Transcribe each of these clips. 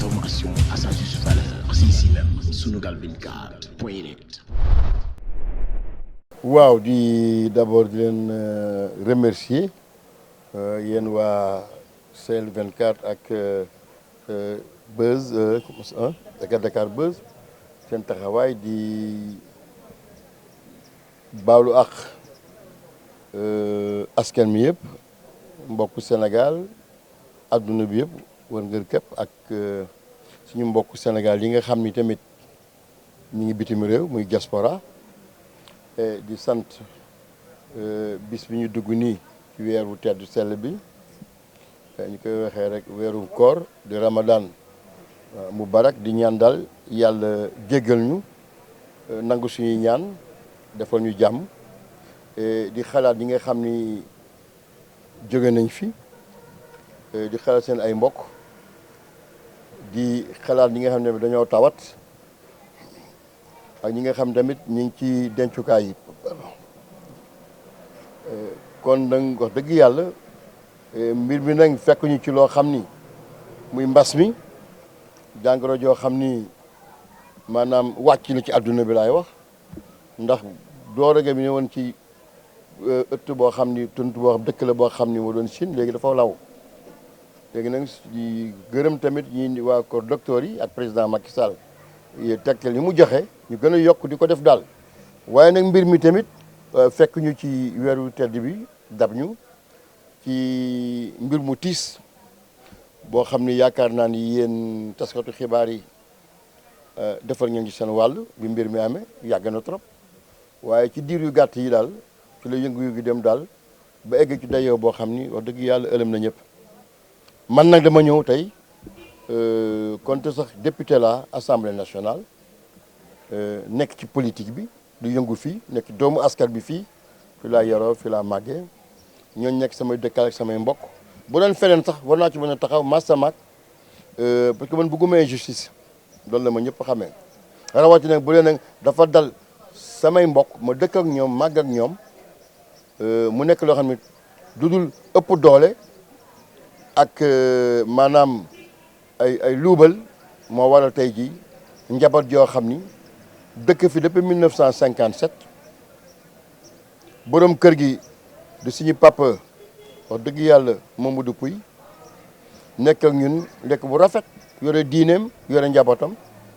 L'information à sa juste valeur, c'est ici même, Sunugal24.net. waaw d'abord di leen remercier yéen waa CL 24 ak Buzz Dakar Buzz seen taxawaay di baalu ak askan mi yëpp mbokku Sénégal adduna bi yëpp wër ngër képp ak suñu mbokku Sénégal yi nga xam ni tamit ñu ngi bitim réew muy diaspora di sant bis bi ñu dugg nii ci weeru tedd sell bi ñu koy waxee rek weeru koor di Ramadan mubarak di ñaan daal yàlla jéggal ñu nangu suñuy ñaan defal ñu jàmm di xalaat yi nga xam ni jóge nañ fi di xalaat seen ay mbokk di xalaat ñi nga xam ne dañoo tawat ak ñi nga xam tamit ñu ngi ci dencukaay yi kon nag wax dëgg yàlla mbir mi nag fekk ñu ci loo xam ni muy mbas mi jàngoro joo xam ni maanaam wàcc na ci àdduna bi laay wax ndax doorage bi ne woon ci ëtt boo xam ni tunt boo xam dëkk la boo xam ni moo doon Chine léegi dafa law léegi nag di gërëm tamit ñi waa ko docteur yi ak président Macky Sall tegtal yi mu joxe ñu gën a yokk di ko def daal waaye nag mbir mi tamit fekk ñu ci weeru tedd bi dab ñu ci mbir mu tiis boo xam ni yaakaar naa ni yéen taskatu xibaar yi defal ngeen ci seen wàll bi mbir mi amee yàgg na trop waaye ci diir yu gàtt yi daal ci la yëngu-yëngu dem daal ba egg ci dayoo boo xam ni wax dëgg yàlla ëlëm na ñëpp man nag dama ñëw tey konte sax député la assemblée nationale nekk ci politique bi du yëngu fii nekk doomu askan bi fii fi laa yaroo fi laa màggee ñooñu nekk samay dëkkal ak samay mbokk bu doon feneen sax war naa ci mën a taxaw massamaak parce que man bëgguma injustice loolu la ma ñëpp xamee rawatina bu leen nag dafa dal samay mbokk ma dëkk ak ñoom màgg ak ñoom mu nekk loo xam ne du dul ëpp doole ak maanaam ay luubal moo waral tey jii njaboot joo xam ni dëkk fi depuis 1957 borom kër gi di suñu papa wax dëgg yàlla Mamadou Pouy nekk ak ñun lekk bu rafet yore diineem yore njabootam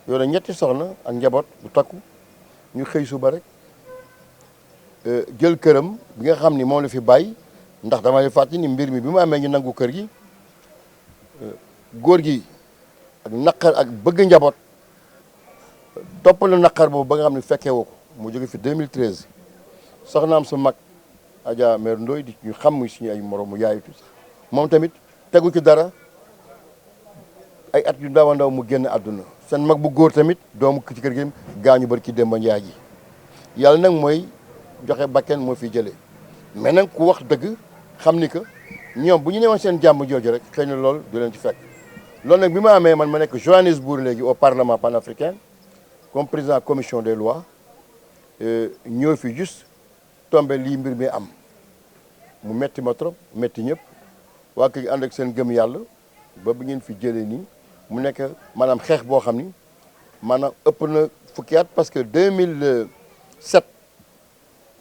yore ñetti soxna ak njaboot bu takku ñu xëy suba rek jël këram bi nga xam ni moom la fi bàyyi ndax damay fàttali ni mbir mi bi mu amee ñu nangu kër gi góor gi ak naqar ak bëgg njaboot toppal naqar boobu ba nga xam ne fekkee woo ko mu jóge fi 2013 soxnaam su mag Adja Mère Ndoye di ñu xam muy suñu ay moromu yaayu sax moom tamit tegu ci dara ay at yu ndaw a ndaw mu génn àdduna seen mag bu góor tamit doomu ci kër gi gaañu bari ci Demba Njaay ji yàlla nag mooy joxe bakken moo fi jëlee mais nag ku wax dëgg xam ni que ñoom bu ñu newoon seen jàmm jooju rek xëy na loolu du leen ci fekk loolu nag bi ma amee man ma nekk Johannesburg léegi au parlement panafricain comme président commission des lois ñëw fi juste tombé lii mbir mi am mu metti ma trop metti ñëpp waa kër gi ànd ak seen gëm yàlla ba bi ngeen fi jëlee nii mu nekk maanaam xeex boo xam ni maanaam ëpp na fukki at parce que 2007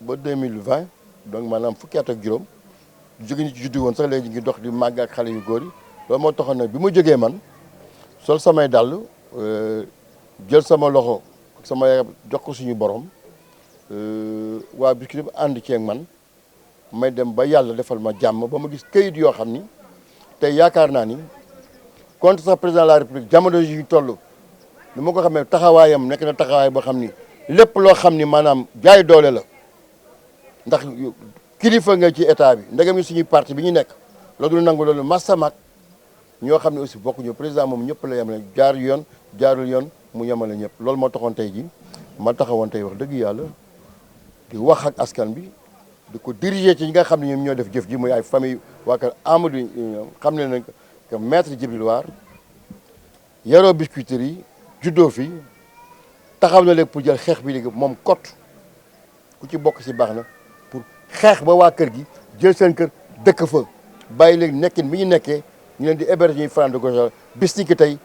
ba 2020 donc maanaam fukki at ak juróom jóge ñu ci juddu woon sax léegi ñu ngi dox di màgg ak xale yu góor yi loolu moo taxoon nag bi ma jógee man sol samay dàll jël sama loxo ak sama yaram jox ko suñu borom waa Biscuit bi ànd ceeg man may dem ba yàlla defal ma jàmm ba ma gis këyit yoo xam ni tey yaakaar naa ni contre sax président de la république jamono yi ñu toll ni ma ko xamee taxawaayam nekk na taxawaay boo xam ni lépp loo xam ni maanaam jaay doole la ndax kilifa nga ci état bi ndegam yi suñuy parti bi ñu nekk loolu du nangu loolu massamak ñoo xam ne aussi bokkuñu président moom ñëpp la yemale jaar yoon jaarul yoon mu yemale ñëpp loolu moo taxoon tey ji ma taxawoon tey wax dëgg yàlla di wax ak askan bi di ko diriger ci ñi nga xam ne ñoom ñoo def jëf ji muy ay famille waa kër Amadou xam ne nag que maître Djibril War yaroo Biscuiterie yi juddoo fi taxaw na léegi pour jël xeex bi léegi moom kot ku ci bokk si baax na pour xeex ba waa kër gi jël seen kër dëkk fa bàyyi léegi nekkin bi ñu nekkee ñu leen di héberger ñuy fanaan de gauche bis ni ki tey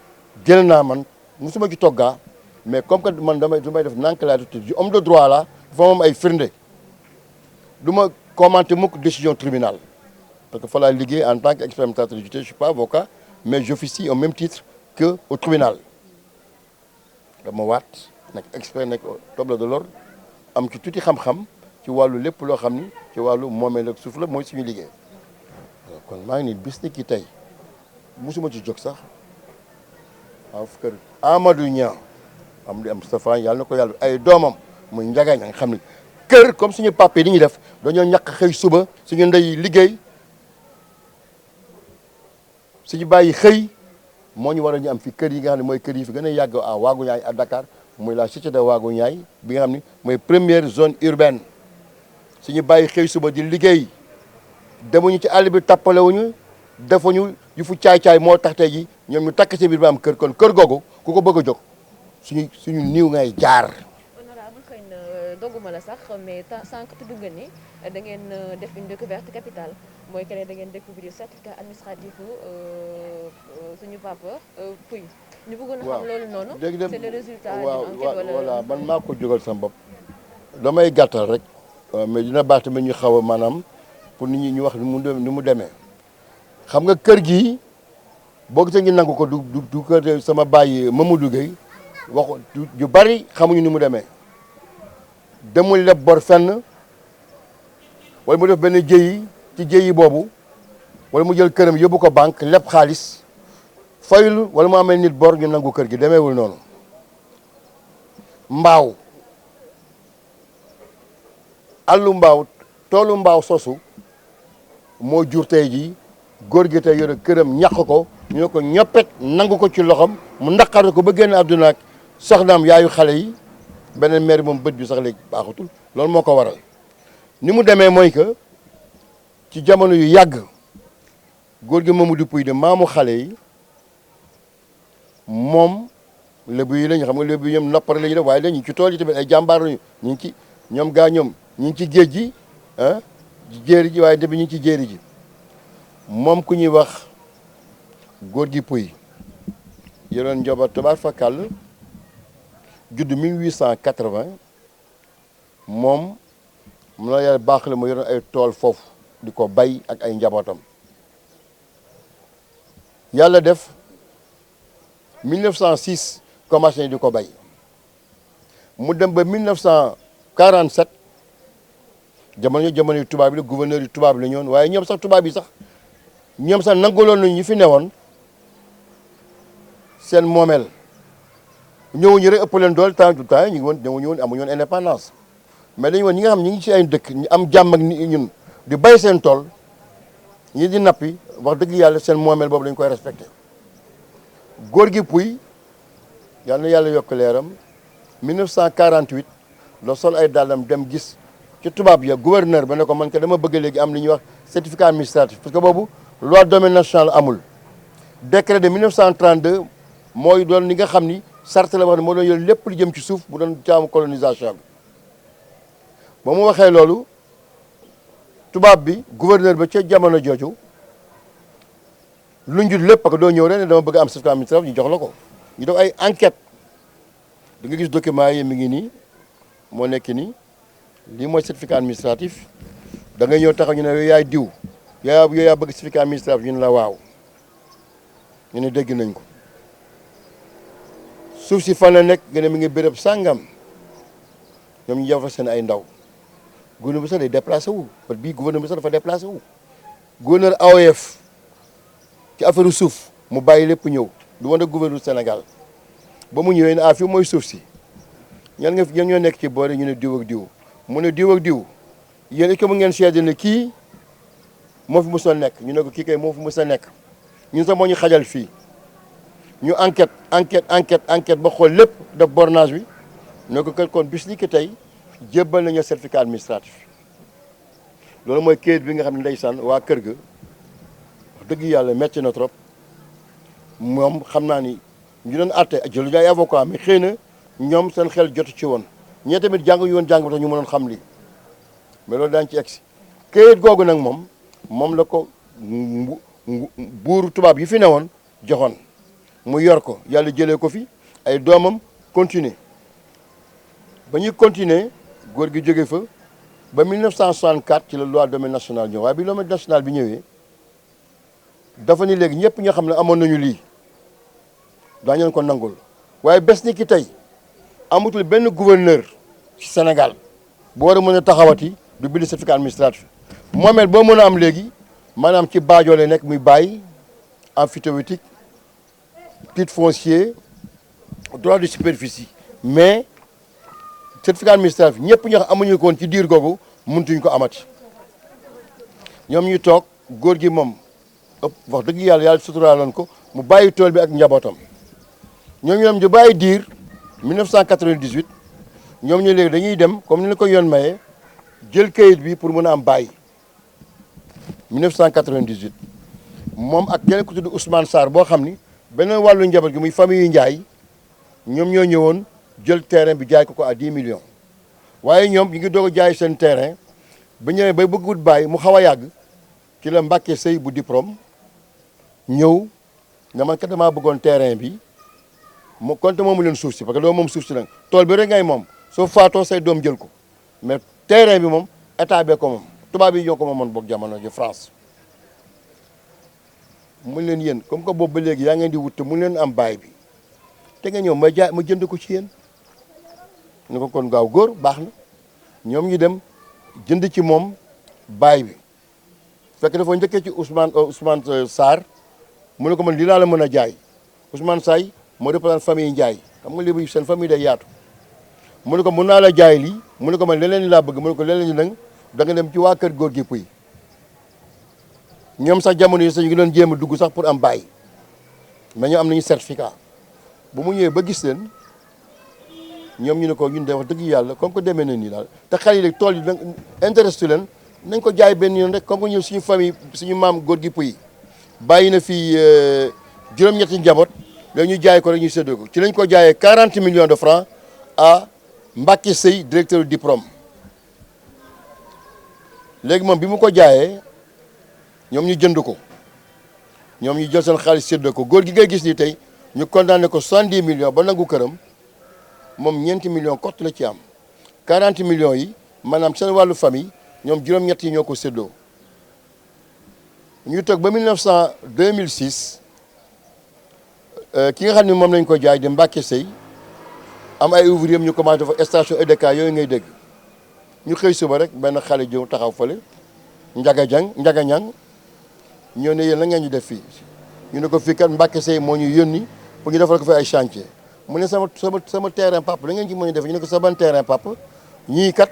jël naa man musuma ci toggaa mais comme que man damay def nank laa def ci homme de droit la dafa moom ay firnde du ma commenter mukk décision tribunal parce que fa laa liggéey en tant qu'expérimentateur judiciaire je suis pas avocat mais j'officie au même titre que au tribunal dama waat nekk expert nekk table de l'ordre am ci tuuti xam-xam ci wàllu lépp loo xam ni ci wàllu moomeel ak suuf la mooy suñu liggéey kon maa ngi nii bis ni ki tey musuma ci jóg sax waaw kër Amadou Niang am di am Moustapha yàlla na ko yàlla ay doomam muy njagañ nga xam ne kër comme suñu papa yi li ñuy def dañoo ñàkk xëy suba suñu ndey liggéey suñu bàyyi xëy moo ñu war a ñu am fi kër yi nga xam ne mooy kër yi fi gën a yàgg à Waaguñaay à Dakar muy la cité de Waaguñaay bi nga xam ne mooy première zone urbaine suñu bàyyi xëy suba di liggéey demuñu ci àll bi tappalewuñu defuñu yu fu caay-caay moo tax tey ji ñoom ñu takk ci biir ba am kër kon kër googu ku ko bëgg a jóg suñu niiw ngay jaar. honorable xëy na dogguma la sax mais sànq tudd nga ni da ngeen def une découverte capitale mooy que ne da ngeen découvrir certificat administratif suñu papa Pouye. ñu bëggoon a xam loolu noonu. c'est le résultat d'une enquête wala voilà man maa ko jógal sama bopp. damay gàttal rek. mais dina baax tamit ñu xaw a maanaam pour nit ñi ñu wax ni mu demee xam nga kër gi boo gisee ñu nangu ko du kër sama bàyyi Mamadou Gueye wax ju bari xamuñu ni mu demee demul leb bor fenn wala mu def benn jëyi ci jëyi boobu wala mu jël këram yóbbu ko banque leb xaalis fayul wala mu amee nit bor ñu nangu kër gi demeewul noonu mbaaw àllu mbaaw toolu mbaaw sosu moo jur tey ji góor gi tey yore këram ñàq ko ñu ne ko ñoppet nangu ko ci loxam mu naqar ko ba génn àdduna ak soxnaam yaayu xale yi beneen maire moom bët bi sax léegi baaxatul loolu moo ko waral ni mu demee mooy que ci jamono yu yàgg góor gi Mamadou Pouye de maamu xale yi moom lébu yi lañu xam nga lébu yi ñoom noppare la ñu def waaye dañu ci tool yi tamit ay jàmbaar lañu ñu ngi ci ñoom gaa ñoom ñu ngi ci géej gi ah jéeri ji waaye tamit ñu ngi ci jéeri ji moom ku ñuy wax góor gi Pouye yoroon njaboot tabaar fakàll judd 1880 moom mu la yàlla baax la mu yoroon ay tool foofu di ko bay ak ay njabootam yàlla def 1906 commencé di ko bay mu dem ba 1947 jamono yu tubaab bi la gouverneur yi tubaab la ñoon waaye ñoom sax tubaab yi sax ñoom sax nangaloon nañu ñi fi newoon seen moomeel ñëwuñu rek ëpp leen doole temps ñu ngi woon ñëwuñu woon amuñu woon indépendance mais dañu woon ñi nga xam ñi ngi ci ay dëkk ñu am jàmm ak ñun di bay seen tool ñi di nappi wax dëgg yàlla seen moomeel boobu dañ koy respecté góor gi Pouye yàlla na yàlla yokk leeram 1948 la sol ay dàllam dem gis ci tubaab ya gouverneur ba ne ko man ka dama bëgg léegi am li ñuy wax certificat administratif parce que boobu loi domaine national amul décret de 1932 mooy doon li nga xam ni charte la wax ne moo doon yor lépp lu jëm ci suuf bu doon jaamu colonisation bi ba mu waxee loolu tubaab bi gouverneur ba ca jamono jooju lu njur lépp parce que doo ñëw rek ne dama bëgg am certificat administratif ñu jox la ko ñu def ay enquête da nga gis document yi mi ngi nii moo nekk nii lii mooy certificat administratif da ngay ñëw taxaw ñu ne yow yaay diw yow yaa bëgg certificat administratif ñu ne la waaw ñu ne dégg nañ ko suuf si fan la nekk nga ne mi ngi béréb sàngam ñoom ñu fa seen ay ndaw gouverneur bi sax day déplacé wu parce que bii gouverneur bi sax dafa déplacé wu gouverneur AOF ci affaire suuf mu bàyyi lépp ñëw du woon ak gouverneur Sénégal ba mu ñëwee ne fii mooy suuf si ñan ñoo nekk ci boore ñu ne diw ak diw mu ne diw ak diw yéen est-ce que mu ngeen seede ne kii moo fi mos a nekk ñu ne ko kii kay moo fi mos a nekk ñun sax moo ñu xajal fii ñu enquête ba xool lépp def bornage bi ne ko kon bis ni ki tey jébbal nañu certificat administratif loolu mooy kayit bi nga xam ne ndeysaan waa kër ga wax dëgg yàlla metti na trop moom xam naa ni ñu doon àtte jëluñu ay avocat mais xëy na ñoom seen xel jotu ci woon ñee tamit jàng yu woon jàng ba tax ñu mënoon xam lii mais loolu daañu ci egsi kayit googu nag moom la ko buuru tubaab yi fi newoon joxoon mu yor ko yàlla jëlee ko fi ay doomam continuer ba ñuy continuer góor gi jóge fa ba 1964 ci la loi domaine national ñëw waaye bi domaine national bi ñëwee dafa ni léegi ñëpp ñoo xam ne amoon nañu lii daañu leen ko nangul waaye bés ni ki tey amatul benn gouverneur ci Sénégal bu war a mën a taxawati du bind certificat administratif moomeel boo mën a am léegi maanaam ci Badio lay nekk muy bàyyi emphytéotique titre foncier droit de superficie mais certificat administratif ñëpp ñoo xam amuñu ko woon ci diir googu mëntuñ ko amati ñoom ñu toog góor gi moom ëpp wax dëgg yàlla yàlla suturaaloon ko mu bàyyi tool bi ak njabootam ñoom ñoom ñu bàyyi diir 1998 ñoom ñu léegi dañuy dem comme ni la ko yoon mayee jël kayit bi pour mën a am bàyyi 1998 moom ak keneen ku tudd Ousmane Sarr boo xam ni beneen wàllu njaboot gi muy famille yu Ndiaye ñoom ñoo ñëwoon jël terrain bi jaay ko à 10 millions waaye ñoom ñu ngi doog a jaay seen terrain ba ñëwee bay bëgg wut bàyyi mu xaw a yàgg ci la Mbàkke Sëy bu diplôme ñëw ne man kat damaa bëggoon terrain bi mu konte moomu leen suuf si parce que doo moom suuf si nag tool bi rek ngay moom soo faatoo say doom jël ko mais terrain bi moom état bee ko moom tubaab yi ñoo ko moomoon boog jamono ji France mu leen yéen comme que boobu ba léegi yaa ngeen di wut te mu leen am baay bi te nga ñëw ma jënd ko ci yéen ñu ko kon gaaw góor baax na ñoom ñu dem jënd ci moom baay bi fekk dafa njëkkee ci Ousmane Sarr mu ne ko man lii laa la mën a jaay Ousmane Say moo représente famille Ndiaye xam nga léegi seen famille day yaatu mu ne ko mën naa la jaay lii mu ne ko man leneen li laa bëgg mu ne ko leneen li nag da nga dem ci waa kër góor gi puy ñoom sax jamono yi sax ñu ngi doon jéem a dugg sax pour am baay mais ñoo am nañu certificat bu mu ñëwee ba gis leen ñoom ñu ne ko ñun de wax dëgg yàlla comme que demee na nii daal te xale yi léegi tool yi nag intéressé leen nañ ko jaay benn yoon rek comme que ñun suñu famille suñu maam góor gi puy bàyyi na fii juróom-ñetti njaboot léegi ñu jaay ko rek ñu séddoo ko ci lañ ko jaayee 40 millions de francs à Mbacke Sey directeur du diplôme léegi moom bi mu ko jaayee ñoom ñu jënd ko ñoom ñu jël seen xaalis séddoo ko góor gi ngay gis ni tey ñu condamné ko 70 millions ba nangu këram moom ñeenti millions kott la ci am 40 millions yi maanaam seen wàllu famille ñoom juróom-ñett yi ñoo ko séddoo ñu toog ba 2006 ki nga xam ne moom lañ ko jaay di Mbacke Sey am ay ouvrier ñu commencé dafa station EDK yooyu ngay dégg ñu xëy suba rek benn xale jëw taxaw fële Njaga Ñang ñoo ne yéen la ngeen ñu def fii ñu ne ko fii kat Mbacke Sey moo ñu yónni pour ñu defal ko fi ay chantier mu ne sama terrain papa la ngeen ci mën a def ñu ne ko sa ban terrain papa ñii kat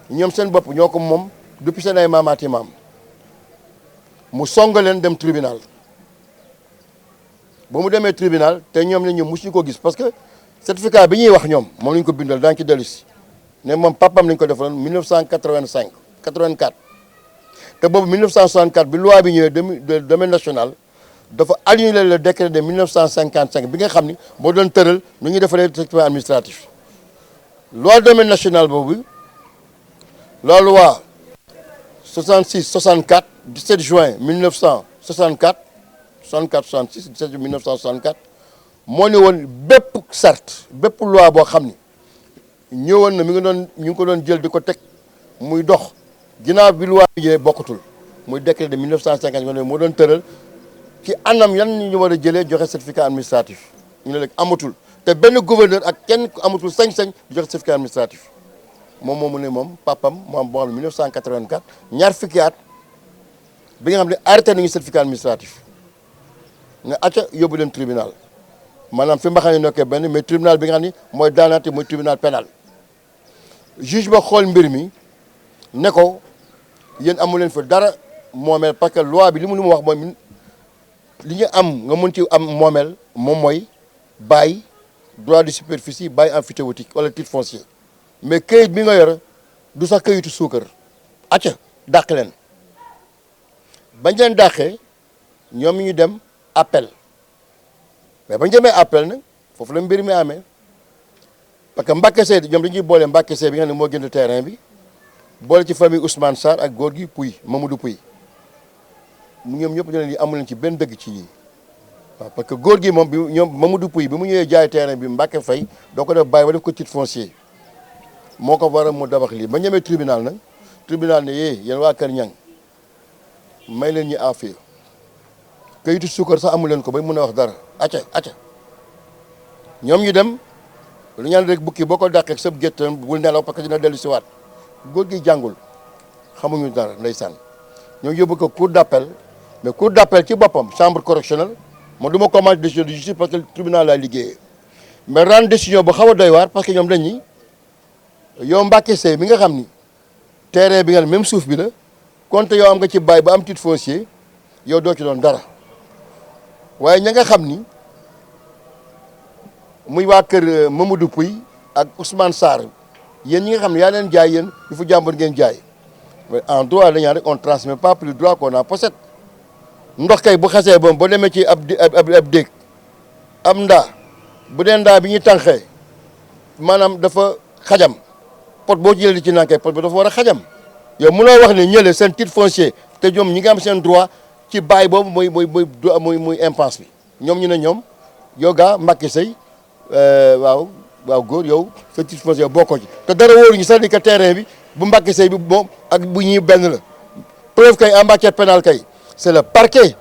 ñoom seen bopp ñoo ko moom depuis seen ay maamaati maam mu song leen dem tribunal ba mu demee tribunal te ñoom ne ñoom mosuñu ko gis parce que certificat bi ñuy wax ñoom moom lañ ko bindal daañu ci dellu si ne moom papam lañ ko defaloon 1985 84 te boobu 1964 bi loi bi ñëwee de domaine national dafa annulé le décret de 1955 bi nga xam ni moo doon tëral nu ñuy defaree certificat administratif loi domaine national boobu la loi 66 64 17 juin 1964 64 66 17 juin 1964 moo ne woon bépp charte bépp loi boo xam ni ñëwoon na ñu ngi ko doon jël di ko teg muy dox ginnaaw bi loi bi ñëwee bokkatul muy décret de 1950 moo doon tëral ci anam yan ñu war a jëlee joxe certificat administratif ñu ne léegi amatul te benn gouverneur ak kenn amatul sañ-sañ joxe certificat administratif moom moomu ne moom papam moo am boo xam ne 1984 ñaar fukki at bi nga xam ne arrêté nañu certificat administratif ne acca yóbbu leen tribunal maanaam fi mbaxane nekkee benn mais tribunal bi nga xam ni mooy daanaate mooy tribunal pénal juge ba xool mbir mi ne ko yéen amu leen fa dara moomeel parce que loi bi li mu wax mooy li ñu am nga mën ci am moomeel moom mooy bail droit de superficie bail emphytéotique wala titre foncier mais këyit bi nga yor du sax këyitu suukar acca dàq leen bañ leen dàqee ñoom ñu dem appel mais bañ demee appel nag foofu la mbir mi amee parce que Mbacke Sey ñoom dañuy boole Mbacke Sey bi nga xam ne moo jënd terrain bi boole ci famille Ousmane Sarr ak góor gi Pouy Mamadou Pouy ñoom ñëpp ñu leen di amu leen ci benn dëgg ci lii waaw parce que góor gi moom bi ñoom Mamadou Pouye bi mu ñëwee jaay terrain bi Mbacke Faye doo ko def bàyyi ba def ko titre foncier moo ko waral mu dabax lii ba ñemee tribunal nag tribunal ne yéen waa Kër Ñang may leen ñi affaire kayitu suukar sax amu leen ko ba mun a wax dara acca ñoom ñu dem lu ñaan rek bukki boo ko dàqee sab gétt bul nelaw parce que dina dellu si waat góor gi jàngul xamuñu dara ndeysaan ñoo yóbbu ko cour d'appel mais cour d'appel ci boppam chambre correctionnelle man du ma commande décision de justice parce que tribunal laa liggéeyee mais rendre décision bu xaw a doy waar parce que ñoom dañ ni yow Mbacke Seye mi nga xam ni terrain bi nga même suuf bi la compte yow am nga ci bàyyi ba am titre foncier yow doo ci doon dara waaye ña nga xam ni muy waa kër Mamadou Pouye ak Ousmane Sarr yéen ñi nga xam ne yaa leen jaay yéen yu fu jàmbur ngeen jaay mais en droit dañaa rek on transmet pas plus droit qu'on en possède ndox kay bu xasee boobu boo demee ci ab déeg am ndaa bu dee ndaa bi ñuy tànqee maanaam dafa xajam pot boo jëlee ci naan kay pot bi dafa war a xajam yow mënoo wax ne ñële seen titre foncier te ñoom ñi nga am seen droit ci bail boobu muy impasse bi ñoom ñu ne ñoom yow gaa Mbacke Seye waaw góor yow sa titre foncier bokkoo ci te dara wóoruñu sax ni que terrain bi bu Mbacke Seye bi moom ak bu ñuy benn la preuve kay en matière pénale kay c'est le parquet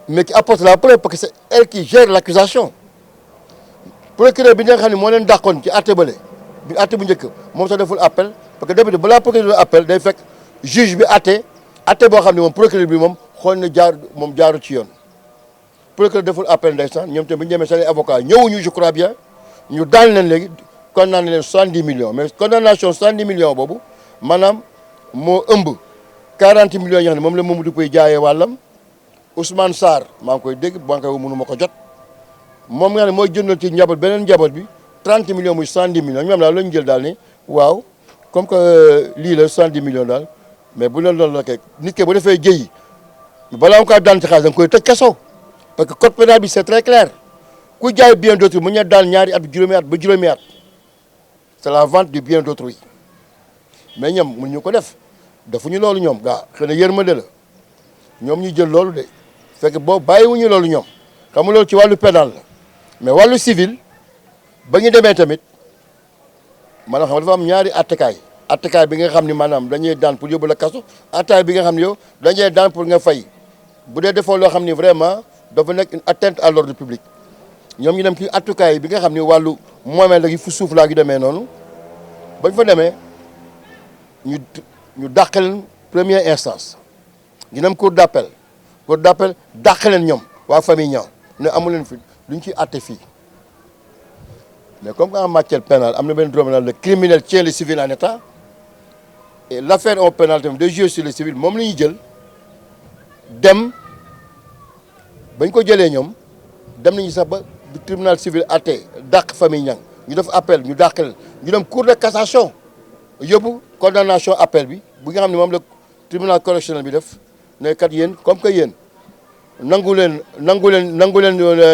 mais qui apporte la preuve parce que c'est elle qui gère l'accusation procureur bi nga xam ne moo leen dàqoon ci àtte bële bi àtte bu njëkk moom sax deful appel parce que d'habitude balaa procureur appel day fekk juge bi àtte boo xam ne moom procureur bi moom xool na jaaru ci yoon procureur deful appel ndeysaan ñoom tamit bu ñu demee seen avocat ñëwuñu je crois bien ñu daan leen léegi condamné leen 70 millions mais condamnation 70 millions boobu maanaam moo ëmb 40 millions yoo xam ne moom la Mamadou Pouye jaayee wàllam Ousmane Sarr maa ngi koy dégg banque wu mënu ma ko jot moom nga ne mooy jëndal ci njaboot beneen njaboot bi 30 millions muy 110 millions ñoom daal la ñu jël daal ni waaw comme que lii la 110 millions daal mais bu leen loolu la kay nit ke bu defee jëyi balaa nga ko daan ci xaalis da nga koy tëj kaso parce que code pénal bi c'est très clair ku jaay bien d'autrui mu ñu daan ñaari at juróomi at ba juróomi at c'est la vente du bien d'autrui mais ñoom mun ñu ko def defuñu loolu ñoom gaa xëy na yërmande la ñoom ñu jël loolu de fekk boobu bàyyiwuñu loolu ñoom xam nga loolu ci wàllu pénal la mais wàllu civil ba ñu demee tamit maanaam xam dafa am ñaari attekaay bi nga xam ni maanaam dañuy daan pour yóbbu la kaso attaay bi nga xam ne yow dañuy daan pour nga fay bu dee defoo loo xam ni vraiment dafa nekk une atteinte à l'ordre public ñoom ñu dem ci attekaay bi nga xam ni wàllu moomeel la gi fu suuf laa gi demee noonu bañ fa demee ñu dàq leen première instance ñu dem cour d'appel dàq leen ñoom waa famille ñoom ne amu leen fi luñ ciy atte fii mais comme en matière pénale am na benn droit pénal le criminel tient le civil en état et l'affaire au pénal tamit de jouer sur le civil moom la ñuy jël dem bañ ko jëlee ñoom dem nañu sax ba du tribunal civil atte dàq famille ñang ñu def appel ñu dàq leen ñu dem cour de cassation yóbbu condamnation appel bi bu nga xam ne moom la tribunal correctionnel bi def ne kat yéen comme que yéen nangu leen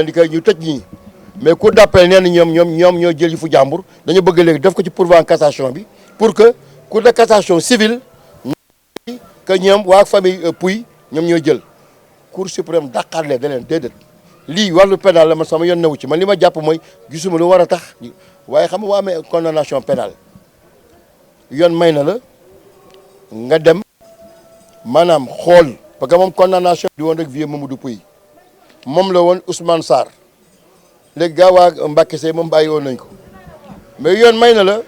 di koy ñu tëj ñii mais cour d'appel nee na ñoom ñoo jël yi fu jàmbur dañu bëgg léegi def ko ci pourvoi en cassation bi pour que cour de cassation civile que ñoom waa famille Pouye ñoom ñoo jël cour suprême dàqaat leen da leen déedéet lii wàllu pénal la man sama yoon newu ci man li ma jàpp mooy gisuma lu war a tax waaye xam nga waa amee condamnation pénale yoon may na la nga dem maanaam xool parce que moom condamnation di woon rek vieux Mamadou Pouye moom la woon Ousmane Sarr léegi gaa waa Mbacke Seye moom bàyyi woon nañ ko mais yoon may na la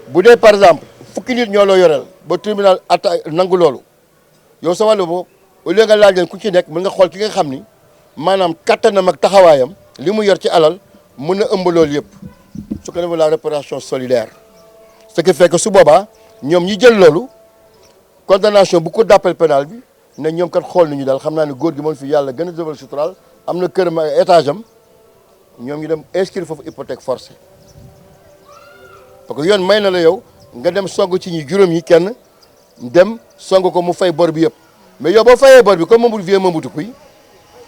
bu dee par exemple fukki nit ñoo la yoreel ba tribunal atta nangu loolu yow sa wàllu boobu au lieu nga laaj leen ku ci nekk mën nga xool ki nga xam ni maanaam kattanam ak taxawaayam li mu yor ci alal mën na ëmb loolu yëpp su ko defee la réparation solidaire ce qui fait que su boobaa ñoom ñi jël loolu condamnation bu cour d'appel pénal bi ne ñoom kat xool nañu daal xam naa ne góor gi moom fi yàlla gën a defal sutural am na këram étage am ñoom ñu dem inscrire foofu hypothèque forcée parce que yoon may na la yow nga dem song ci ñi juróom yi kenn dem song ko mu fay bor bi yëpp mais yow boo fayee bor bi comme Mamadou vieux Mamadou Pouye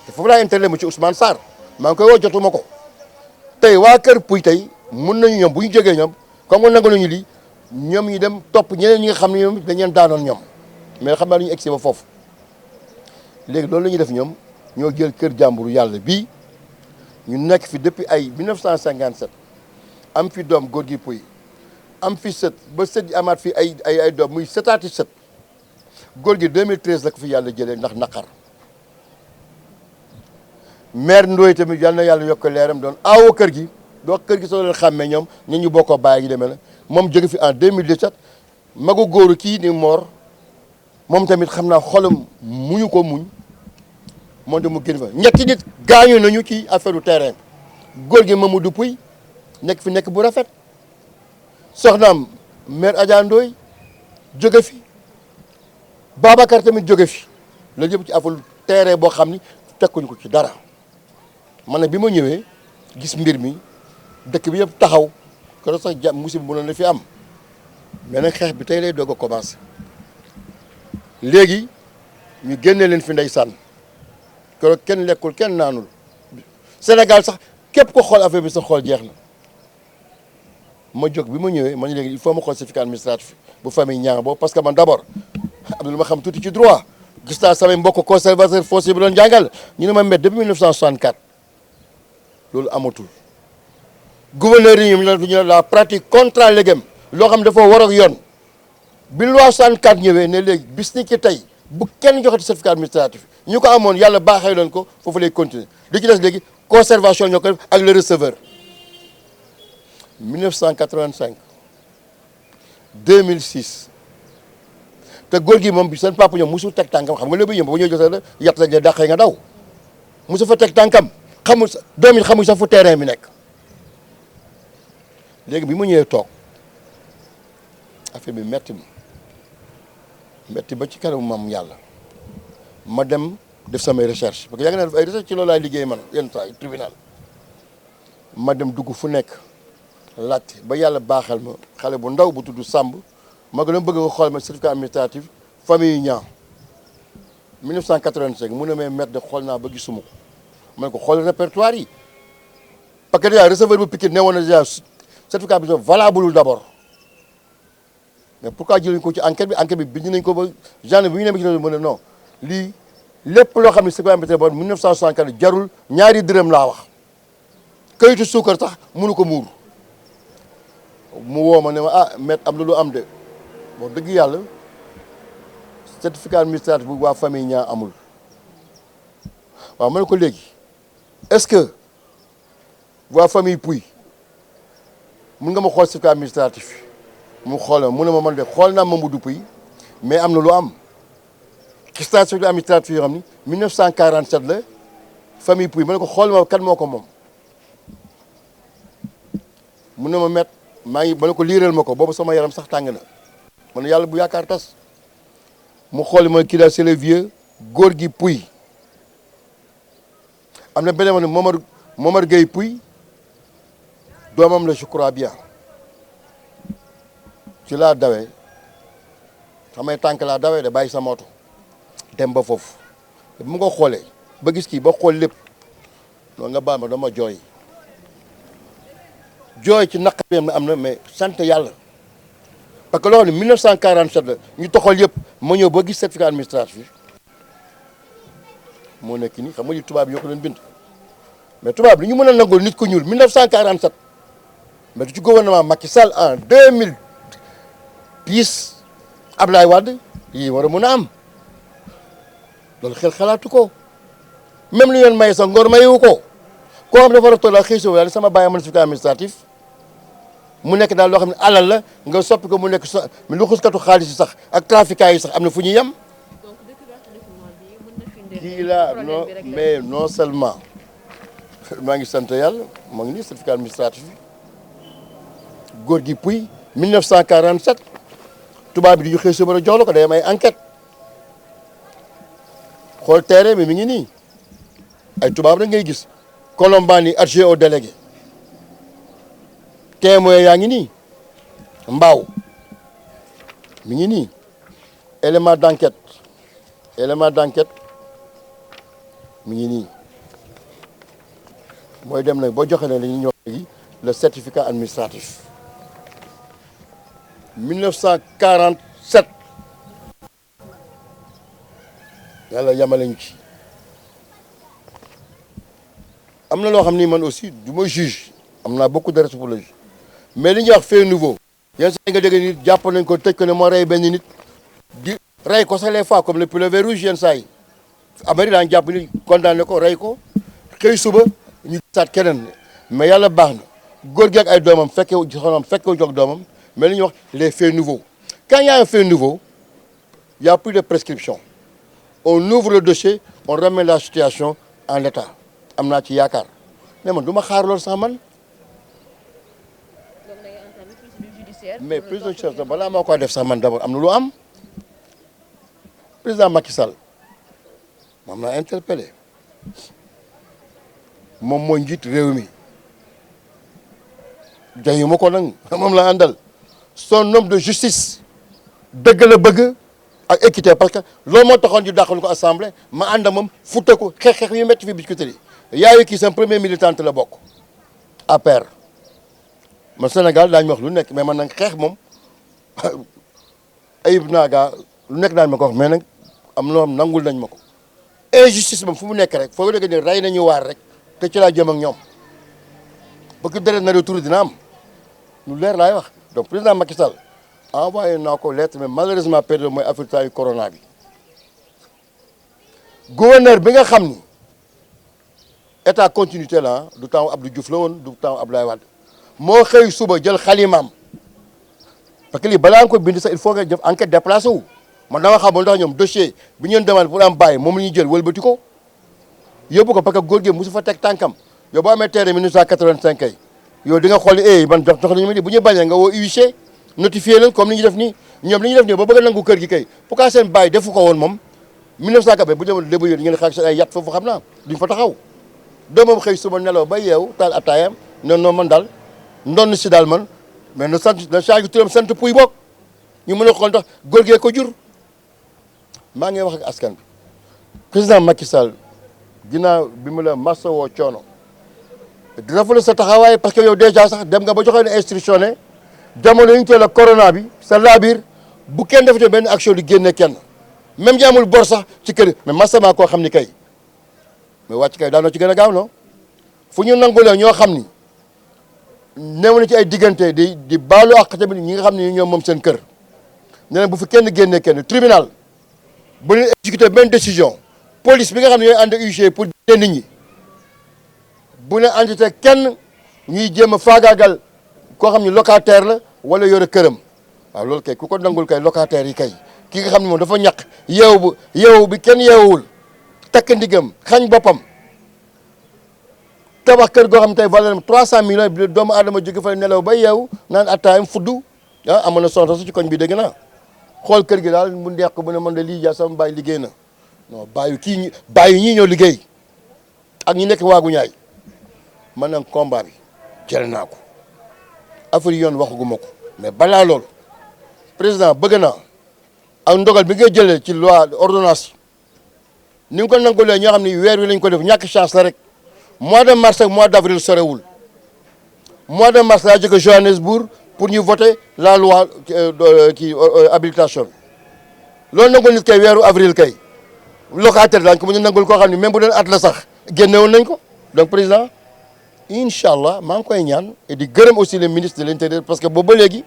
te foofu laa internet mu ci Ousmane Sarr maa ngi koy woo jotuma ko tey waa kër Pouye tey mun nañu ñoom bu ñu jógee ñoom comme nga nangu nañu lii ñoom ñu dem topp ñeneen ñi nga xam ne ñoom dañ leen daanoon ñoom mais xam naa lu ñu egsi ba foofu léegi loolu la ñuy def ñoom ñoo jël kër jàmburu yàlla bii ñu nekk fi depuis ay 1957 am fi doom góor gi Pouye am fi sët ba sët yi amaat fi ay doom muy sëtaati sët góor gi 2013 la ko fi yàlla jëlee ndax naqar maire Ndoye tamit yal na yàlla yokk leeram doon aawoo kër gi doo kër gi soo leen xàmmee ñoom ñun ñu bokkoo bàyyi gi demee la moom jóge fi en 2017 magu góoru kii ni Mor moom tamit xam naa xolam muñu ko muñ moom te mu génn fa ñetti nit gaañu nañu ci affaire u terrain góor gi Mamadou Pouye nekk fi nekk bu rafet soxnaam maire Adja Ndoye jóge fi Babacar tamit jóge fi loolu yëpp ci affaire terrain boo xam ni tekkuñu ko ci dara man nag bi ma ñëwee gis mbir mi dëkk bi yëpp taxaw ko sax jàmm musiba mënoon na fi am mais nag xeex bi tey lay doog a commencé léegi ñu génne leen fi ndeysaan keroog kenn lekkul kenn naanul Sénégal sax képp ko xool affaire bi sa xool jeex na ma jóg bi ma ñëwee ma ne léegi il faut ma xool certificat administratif bu famille Niang boobu parce que man d' abord am na lu ma xam tuuti ci droit gis naa samay mbokk conservateur foncier bi doon jàngal ñu ne ma met depuis 1964 loolu amatul gouverneur yi ñu la pratique contrat légem loo xam dafa war ak yoon bi loi 64 ñëwee ne léegi bis ni ki tey bu kenn joxati certificat administratif ñu ko amoon yàlla baaxee leen ko foofu lay continuer li ci des léegi conservation ñoo ko def ak le receveur 1985 2006 te góor gi moom bi seen papa ñoom mosul teg tànkam xam nga léegi yëmb ba ñëw jotee la yàtt lañ la dàqee nga daw mosu fa teg tànkam xamul sa doom it xamul sax fu terrain bi nekk léegi bi mu ñëwee toog affaire bi metti ba ci kanamu maam yàlla ma dem def samay recherche parce que yàgg naa def ay recherche ci loolu laay liggéey man yenn saa yi tribunal ma dem dugg fu nekk laajte ba yàlla baaxal ma xale bu ndaw bu tudd Samb ma gën a bëgg nga xool ma certificat administratif famille Niang 1985 mu ne may mettre de xool naa ba gisuma ko ma ne ko xool répertoire yi parce que déjà receveur bu Pikine ne woon na déjà certificat bi valable d'abord mais pourquoi jëluñ ko ci enquête bi bind nañ ko ba genre bi ñu ne ci mu ne non lii lépp loo xam ne certificat administratif 1964 jarul ñaari dërëm laa wax kayitu suukar sax mënu ko muur mu woo ma ne ma ah met am na lu am de bon dëgg yàlla certificat administratif bu waa famille Niang amul waaw ma ne ko léegi est-ce que waa famille Pouye mun nga ma xool certificat administratif mu xool mu ne ma man de xool naa Mamadou Pouye mais am na lu am gis naa certificat administratif yoo xam ni 1947 la famille Pouye ma ne ko xool ma kan moo ko moom mu ne ma met maa ngi ma ne ko liiral ma ko boobu sama yaram sax tàng na man yàlla bu yaakaar tas mu xool ma kii daal c'est le vieux góor gi Pouye am na beneen ne Momar Gueye Pouye doomam la je crois bien ci laa dawee samay tànk laa dawee da bàyyi sama oto dem ba foofu bu ma ko xoolee ba gis kii ba xool lépp noonu nga baal ma dama jooy ci naqar bi am na mais sant yàlla parce que loolu 1947 la ñu toxal yëpp ma ñëw ba gis certificat administratif moo nekk nii xam nga ni tubaab yi ñoo ko doon bind mais tubaab li ñu mën a nangul nit ko ñuul 1947 mais du ci gouvernement Macky Sall en 2010 Ablaye Wade yii war a mën a am loolu xel xalaatu ko même li yoon maye sax ngor mayewu ko koo xam dafa war a toll ak xëy si yàlla sama bàyyi amoon certificat administratif mu nekk daal loo xam ne alal la nga soppi ko mu nekk sa lu xuskatu xaalis yi sax ak trafiquants yi sax am na fu ñuy yem. kii la non mais non seulement maa ngi sant yàlla maa ngi nii certificat administratif bi góor gi Pouye 1947 tubaab bi di ñu xëy suba jox la ko day am ay enquête xool terrain bi mi ngi nii ay tubaab rek ngay gis Colombani adjoint au délégué témoin yaa ngi nii mbaaw mi ngi nii élément d'enquête mi ngi nii mooy dem nag boo joxe ne dañuy ñëw léegi le certificat administratif 1947 yàlla yamale ñu ci am na loo xam ni man aussi du ma juge am naa beaucoup de respect pour le juge mais li ñuy wax fait nouveau yenn saa yi nga dégg nit jàpp nañ ko tëj ko ne moo rey benn nit di rey ko sax les fois comme le pullover rouge yenn saa yi Amérique daan jàpp ni condamné ko rey ko xëy suba ñu gisaat keneen mais yàlla baax na góor gi ak ay doomam fekkee soxnaam fekkee jog doomam mais li ñuy wax les faits nouveaux quand il y a un fait nouveau il y a plus de prescription on ouvre le dossier on remet la situation en l'état am naa ci yaakaar mais man du ma xaar loolu sax man mais président judiciaire balaa maa koy def sax man d'abord am na lu am président Macky Sall moom naa interpellé moom mooy njiit réew mi jayu ma ko nag moom la àndal son homme de justice dëgg la bëgg ak équité parce que loolu moo taxoon ñu dàqal ko assemblée ma ànd moom futte ko xeex yu métti fi Biscuiterie yaayu kii seen premier militante la bokk APR man Sénégal daañu wax lu nekk mais man nag xeex moom ayib naaga lu nekk daañu ma ko wax mais nag am na nangul nañ ma ko injustice moom fu mu nekk rek foo dégg ne rey nañu waar rek te ci laa jëm ak ñoom parce que deret na retour dina am lu leer laay wax donc président Macky Sall envoyé naa ko lettre mais malheureusement période mooy affaire yu corona bi gouverneur bi nga xam ni état continuité la du temps Abdou Diouf la woon du temps Abdoulaye Wade moo xëy suba jël xalimaam parce que lii balaa nga ko bind sax il faut nga def enquête déplacé wu man dama xamoon ndax ñoom dossier bi ñu demande pour am bàyyi moom la ñuy jël wëlbati ko yóbbu ko parce que góor gi mosu fa teg tànkam yow boo amee terrain 1985 kay yow di nga xool ni man jox nañu ma di bu ñu bañee nga woo huissier notifié leen comme ni ñu def nii ñoom li ñu def nii ba bëgg a nangu kër gi kay pourquoi seen bàyyi defu ko woon moom 1980 bu ñu demoon lébu yéen ngeen xaar seen ay yat foofu xam naa duñ fa taxaw doomam xëy suba nelaw ba yeewu taal ataayam ne non man daal ndonn si daal man mais na sant na change turam sant puy bokk ñu mën a xool ndax góor gee ko jur maa ngi wax ak askan bi président Macky Sall ginnaaw bi mu la massa woo coono di rafetlu sa taxawaay parce que yow déjà sax dem nga ba joxe ne instruction ne jamono yi ñu teel a corona bi sa laabiir bu kenn defete benn action di génne kenn même ñi amul bor sax ci kër mais massa maa koo xam ni kay mais wàcc kay daanoo ci gën a gaaw non fu ñu nangulee ñoo xam ni néew na ci ay diggante di baalu àq tamit ñi nga xam ne ñoom moom seen kër ne leen bu fi kenn génnee kenn tribunal bu ñu exécuté benn décision police bi nga xam ne ñooy ànd ak huissier pour génne nit ñi bu ne àndite kenn ñuy jéem a faagaagal koo xam ne locataire la wala yore këram waaw loolu kay ku ko nangul kay locataire yi kay ki nga xam ne moom dafa ñàkk yeewu bi kenn yeewul takk ndigam xañ boppam tabax kër goo xam ne tey valeur 300 millions bi doomu aadama jóge fa nelaw ba yeewu naan attaayam fuddu amoon na soxna su ci koñ bi dégg naa xool kër gi daal mu neex ko bu ne man de lii ja sama bàyyi liggéey na non bàyyi ñii ñoo liggéey ak ñi nekk waagu ñaay man nag combat bi jël naa ko affaire yoon waxaguma ko mais balaa loolu président bëgg naa ak ndogal bi nga jëlee ci loi ordonnance ni nga ko nangulee ñoo xam ne weer wi lañ ko def ñàkk chance la rek mois de mars ak mois d' avril sorewul mois de mars laa jóge Johannesburg pour ñu voter la loi habilitation bi loolu nangul nit kay weeru avril kay locataire daañu ko mu ñu nangul koo xam ne même bu doon at la sax génnewoon nañ ko donc président incha allah maa ngi koy ñaan et di gërëm aussi le ministre de l' intérieur parce que boobu ba léegi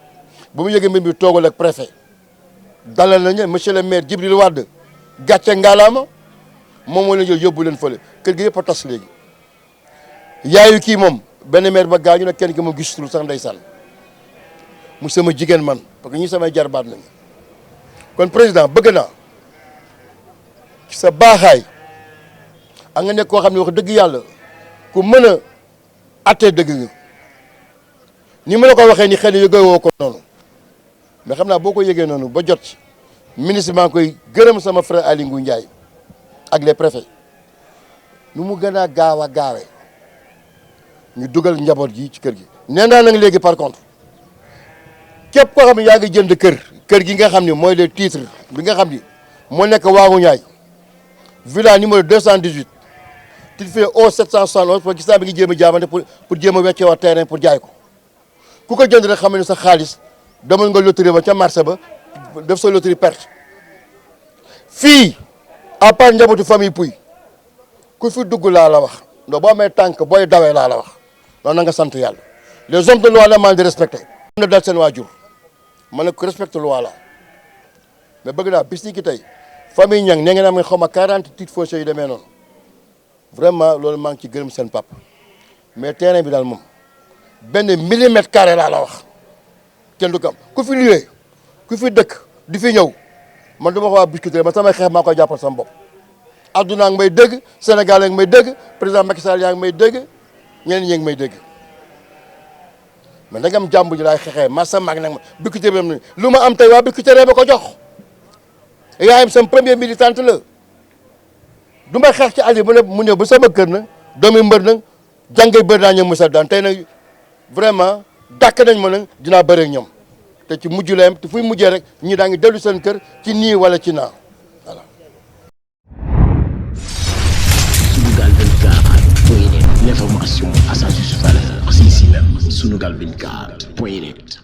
bu mu yëgee mbir mi toogal ak préfet dalal nañu monsieur le maire Djibril Wade gàcce ngaalaama moom moo leen jël yóbbu leen fële kër gi yëpp a tas léegi yaayu kii moom benn maire ba gaañu nag kenn ki moom gisatul sax ndeysaan mu sama jigéen man parce que ñi samay jarbaat nañu kon président bëgg naa ci sa baaxaay a nga nekk koo xam ne wax dëgg yàlla ku mën a attee dëgg nga ni ma la ko waxee ni xëy na yëgoo woo ko noonu mais xam naa boo ko yëgee noonu ba jot ci ministre maa ngi koy gërëm sama frère Aly Ngouille Ndiaye ak les préfets nu mu gën a gaaw a gaawee ñu dugal njaboot gi ci kër gi. nee naa nag léegi par contre képp koo xam ne yaa ngi jënd kër gi nga xam ne mooy le titre bi nga xam ni moo nekk waagu ñaay villa numéro 218 il fait au 771 parce que gis naa bi ngi jéem a jaabante pour jéem a weccee waa terrain pour jaay ko ku ko jënd rek xam ne sa xaalis demal nga loterie ba ca marché ba def sa loterie perte fii à part njabootu famille Pouy ku fi dugg laa la wax ndax boo amee tànk booy dawee laa la wax noonu na nga sant yàlla les hommes de loi la maa di respecté. am na dal seen waajur man nag ko respecté loi la mais bëgg naa bis ni ki tey famille Niang ne ngeen am nga xaw ma 40 titres fonciers yu demee noonu vraiment loolu maa ngi ci gërëm seen papa mais terrain bi daal moom benn millimètre carré laa la wax kenn du ko am ku fi luwee ku fi dëkk di fi ñëw man du ma ko waa Biscuiterie man samay xeex maa koy jàppal sama bopp. adduna ngi may dégg Sénégal ngi may dégg président Macky Sall yaa ngi may dégg ñeneen ñi ngi may dégg mais nag am jàmbu ji laay xeexee masa mag nag ma Biscuiterie bi lu ma am tey waa Biscuiterie ba ko jox yaayam sama premier militante la du may xeex ci àll mu ñëw ba sama kër nag doomi mbër nag jàngee bëri naa ñoom Moussa daan tey nag vraiment dàkk nañ ma nag dinaa bëri ak ñoom te ci mujj la yem te fuy mujjee rek ñii daa ngi dellu seen kër ci nii wala ci naa voilà. Sunugal 24.net, l'information à sa juste valeur, c'est ici même. Sunugal 24.net.